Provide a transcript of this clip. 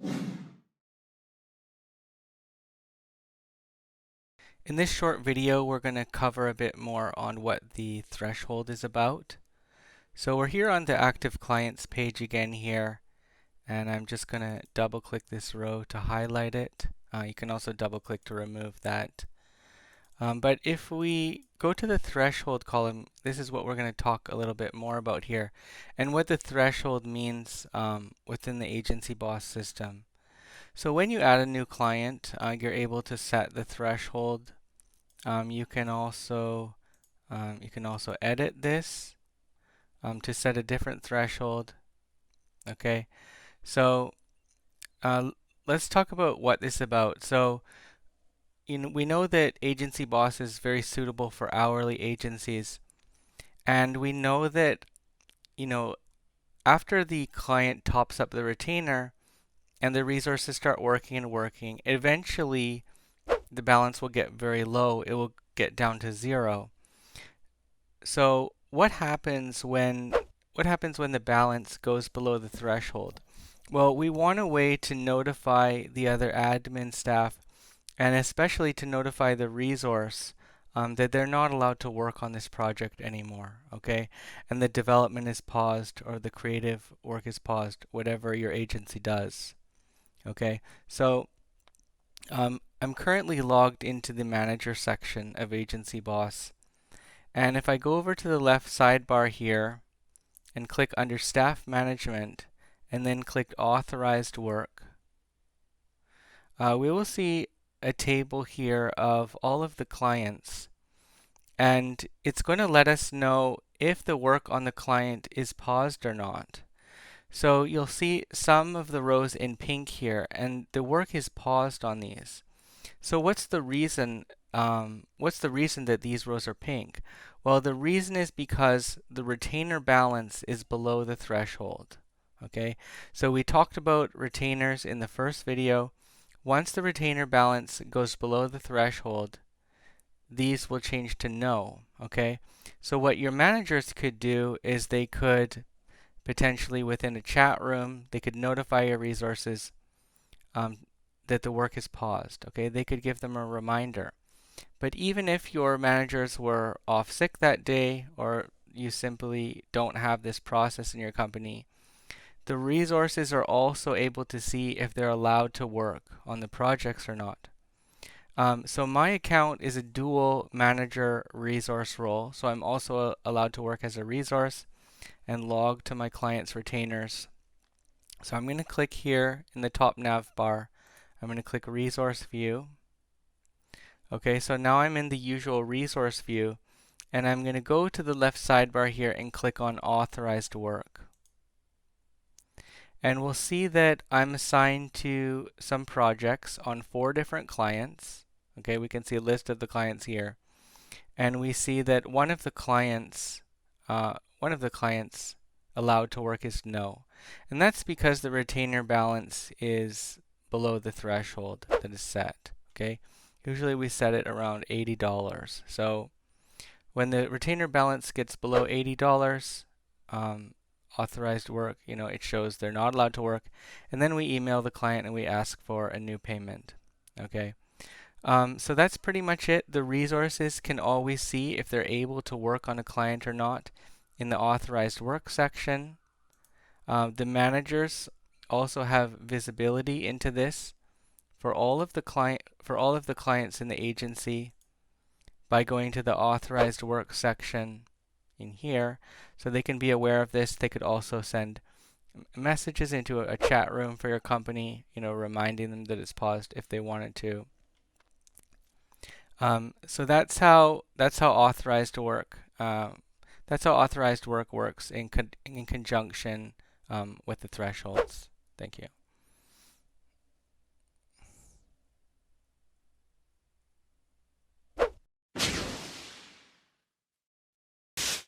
In this short video, we're going to cover a bit more on what the threshold is about. So we're here on the active clients page again here, and I'm just going to double click this row to highlight it. You can also double click to remove that. But if we go to the threshold column, this is what we're going to talk a little bit more about here, and what the threshold means within the Agency Boss system. So when you add a new client, you're able to set the threshold. You can also edit this to set a different threshold. Okay, so let's talk about what this is about. So we know that Agency Boss is very suitable for hourly agencies, and we know that after the client tops up the retainer and the resources start working and working, eventually the balance will get very low. It will get down to 0. So what happens when the balance goes below the threshold? Well, we want a way to notify the other admin staff, and especially to notify the resource that they're not allowed to work on this project anymore, okay? And the development is paused, or the creative work is paused, whatever your agency does, okay? So I'm currently logged into the manager section of Agency Boss. And if I go over to the left sidebar here and click under Staff Management and then click Authorized Work, we will see a table here of all of the clients. And it's going to let us know if the work on the client is paused or not. So you'll see some of the rows in pink here, and the work is paused on these. So what's the reason that these rows are pink? Well, the reason is because the retainer balance is below the threshold. Okay, so we talked about retainers in the first video. Once the retainer balance goes below the threshold, these will change to no. Okay, so what your managers could do is they could potentially within a chat room, they could notify your resources that the work is paused. Okay, they could give them a reminder. But even if your managers were off sick that day, or you simply don't have this process in your company, the resources are also able to see if they're allowed to work on the projects or not. So my account is a dual manager resource role, so I'm also allowed to work as a resource and log to my client's retainers. So I'm going to click here in the top nav bar. I'm going to click Resource View. Okay, so now I'm in the usual resource view, and I'm going to go to the left sidebar here and click on Authorized Work. And we'll see that I'm assigned to some projects on 4 different clients. Okay, we can see a list of the clients here. And we see that one of the clients allowed to work is no. And that's because the retainer balance is below the threshold that is set. Okay, usually we set it around $80. So when the retainer balance gets below $80, authorized work, it shows they're not allowed to work. And then we email the client and we ask for a new payment. Okay. So that's pretty much it. The resources can always see if they're able to work on a client or not in the authorized work section. The managers also have visibility into this for all of the clients in the agency by going to the authorized work section in here, so they can be aware of this. They could also send messages into a chat room for your company, reminding them that it's paused if they wanted to. So that's how authorized work works in conjunction with the thresholds. Thank you.